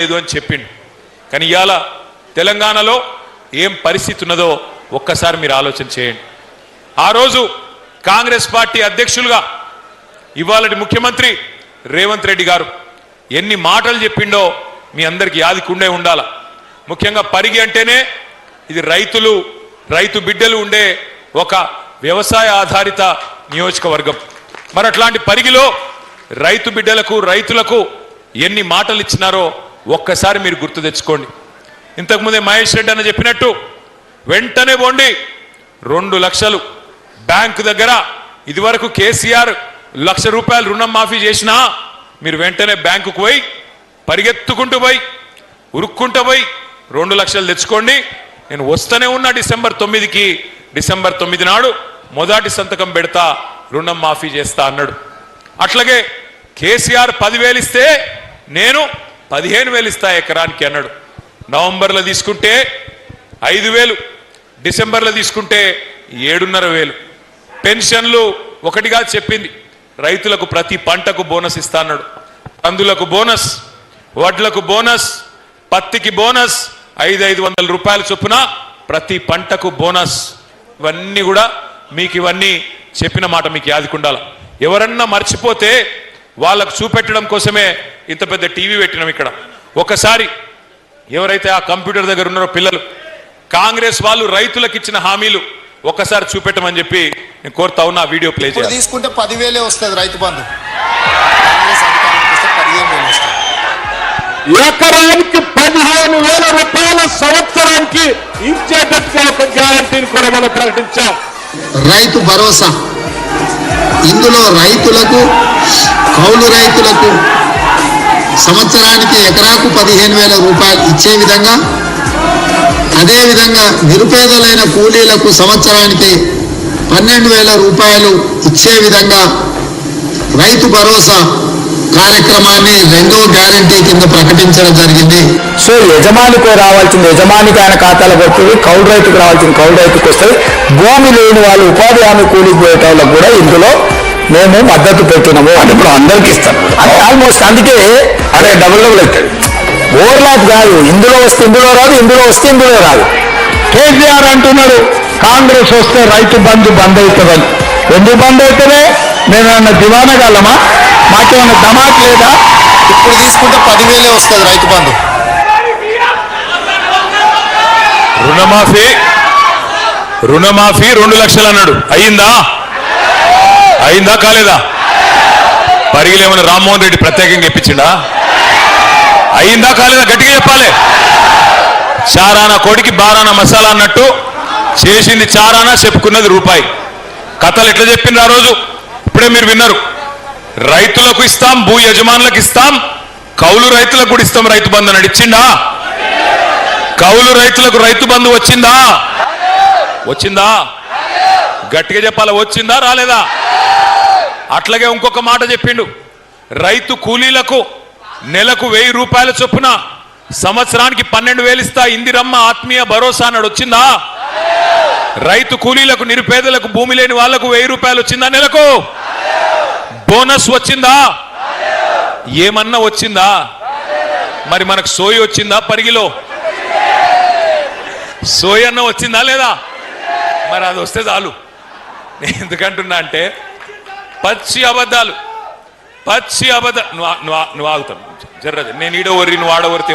లేదు అని చెప్పిండు. కానీ ఇవాళ తెలంగాణలో ఏం పరిస్థితి ఉన్నదో ఒక్కసారి మీరు ఆలోచన చేయండి. ఆ రోజు కాంగ్రెస్ పార్టీ అధ్యక్షులుగా ఇవాళటి ముఖ్యమంత్రి రేవంత్ రెడ్డి గారు ఎన్ని మాటలు చెప్పిండో మీ అందరికీ యాదికుండే ఉండాల. ముఖ్యంగా పరిగి అంటేనే ఇది రైతు బిడ్డలు ఉండే ఒక వ్యవసాయ ఆధారిత నియోజకవర్గం. మరి అట్లాంటి పరిగిలో రైతు బిడ్డలకు రైతులకు ఎన్ని మాటలు ఇచ్చినారో ఒక్కసారి మీరు గుర్తు తెచ్చుకోండి. ఇంతకుముందే మహేష్ రెడ్డి అన్న చెప్పినట్టు వెంటనే పోండి 2 లక్షలు బ్యాంకు దగ్గర ఇదివరకు కేసీఆర్ ₹1,00,000 రుణం మాఫీ చేసినా మీరు వెంటనే బ్యాంకుకు పోయి పరిగెత్తుకుంటూ పోయి ఉరుక్కుంటూ పోయి 2 లక్షలు తెచ్చుకోండి. నేను వస్తూనే ఉన్నా డిసెంబర్ 9 నాడు మొదటి సంతకం పెడతా, రుణం మాఫీ చేస్తా అన్నాడు. అట్లాగే కేసీఆర్ 10,000 ఇస్తే నేను 15,000 ఇస్తా ఎకరానికి అన్నాడు. నవంబర్లో తీసుకుంటే 5,000, డిసెంబర్లో తీసుకుంటే 7,500. పెన్షన్లు ఒకటిగా చెప్పింది, రైతులకు ప్రతి పంటకు బోనస్ ఇస్తా అన్నాడు. కందులకు బోనస్, వడ్లకు బోనస్, పత్తికి బోనస్, 500 రూపాయల చొప్పున ప్రతి పంటకు బోనస్. ఇవన్నీ కూడా మీకు ఇవన్నీ చెప్పిన మాట మీకు యాదికుండాల. ఎవరన్నా మర్చిపోతే వాళ్ళకు చూపెట్టడం కోసమే ఇంత పెద్ద టీవీ పెట్టినాం ఇక్కడ. ఒకసారి ఎవరైతే ఆ కంప్యూటర్ దగ్గర ఉన్నారో పిల్లలు, కాంగ్రెస్ వాళ్ళు రైతులకు ఇచ్చిన హామీలు ఒక్కసారి చూపెట్టమని చెప్పి నేను కోరుతా ఉన్నా. వీడియో ప్లే చేయాలి. తీసుకుంటే 10,000 వస్తుంది రైతు బంధు. ఎకరానికి 15,000 రూపాయల సంవత్సరానికి ఇచ్చేటట్టుగా ఒక గ్యారంటీని కూడా మనం ప్రకటించాం. రైతు భరోసా, ఇందులో రైతులకు, కౌలు రైతులకు సంవత్సరానికి ఎకరాకు 15,000 రూపాయలు ఇచ్చే విధంగా, అదేవిధంగా నిరుపేదలైన కూలీలకు సంవత్సరానికి 12,000 రూపాయలు ఇచ్చే విధంగా రైతు భరోసా కార్యక్రమాన్ని 2వ గ్యారంటీ కింద ప్రకటించడం జరిగింది. సో యజమానికి రావాల్సింది యజమానికి ఆయన ఖాతాలకు వస్తుంది, కౌలు రైతుకు రావాల్సింది కౌలు రైతుకు వస్తుంది. భూమి లేని వాళ్ళు ఉపాధి హామీ కూలికి పోయేటోళ్ళకు కూడా ఇందులో మేము మద్దతు పెడుతున్నాము. అంటే ఇప్పుడు అందరికి ఇస్తాం అది ఆల్మోస్ట్. అందుకే అదే డబుల్ అవుతుంది. ఓవర్లాప్ కాదు, ఇందులో వస్తే ఇందులో రాదు, ఇందులో వస్తే ఇందులో రాదు. కేసీఆర్ అంటున్నాడు కాంగ్రెస్ వస్తే రైతు బంధు బంద్ అవుతుందని. ఎందుకు బంద్ అవుతుంది? మేమేమన్నా దివానా గలమా? మాకేమన్నా దమాక్ లేదా? ఇప్పుడు తీసుకుంటే 10,000 వస్తుంది రైతు బంధు. రుణమాఫీ 2 లక్షలు అన్నాడు. అయిందా కాలేదా? పరిగిలు ఏమన్నా రామ్మోహన్ రెడ్డి ప్రత్యేకంగా ఇప్పించిండా? అయిందా కాలేదా? గట్టిగా చెప్పాలి. చారానా కోడికి బారానా మసాలా అన్నట్టు చేసింది చారానా, చెప్పుకున్నది రూపాయి. కథలు ఎట్లా చెప్పిండ్రు ఆ రోజు ఇప్పుడే మీరు విన్నారు. రైతులకు ఇస్తాం, భూ యజమానులకు ఇస్తాం, కౌలు రైతులకు కూడా ఇస్తాం రైతు బంధు అని ఇచ్చిండా? కౌలు రైతులకు రైతు బంధు వచ్చిందా? గట్టిగా చెప్పాలా, వచ్చిందా రాలేదా? అట్లాగే ఇంకొక మాట చెప్పిండు, రైతు కూలీలకు నెలకు 1,000 రూపాయల చొప్పున సంవత్సరానికి 12,000 ఇస్తా, ఇందిరమ్మ ఆత్మీయ భరోసా అన్నాడు. వచ్చిందా? రైతు కూలీలకు, నిరుపేదలకు, భూమి లేని వాళ్లకు 1,000 రూపాయలు వచ్చిందా? నెలకు బోనస్ వచ్చిందా? ఏమన్నా వచ్చిందా? మరి మనకు సోయి వచ్చిందా? పరిగిలో సోయి అన్న వచ్చిందా లేదా? మరి అది వస్తే చాలు. నేను ఎందుకంటున్నా అంటే పచ్చి అబద్ధాలు. నువ్వు ఆగుతాను జర్రది. నేను ఈడో వర్రి, నువ్వు ఆడవర్తి.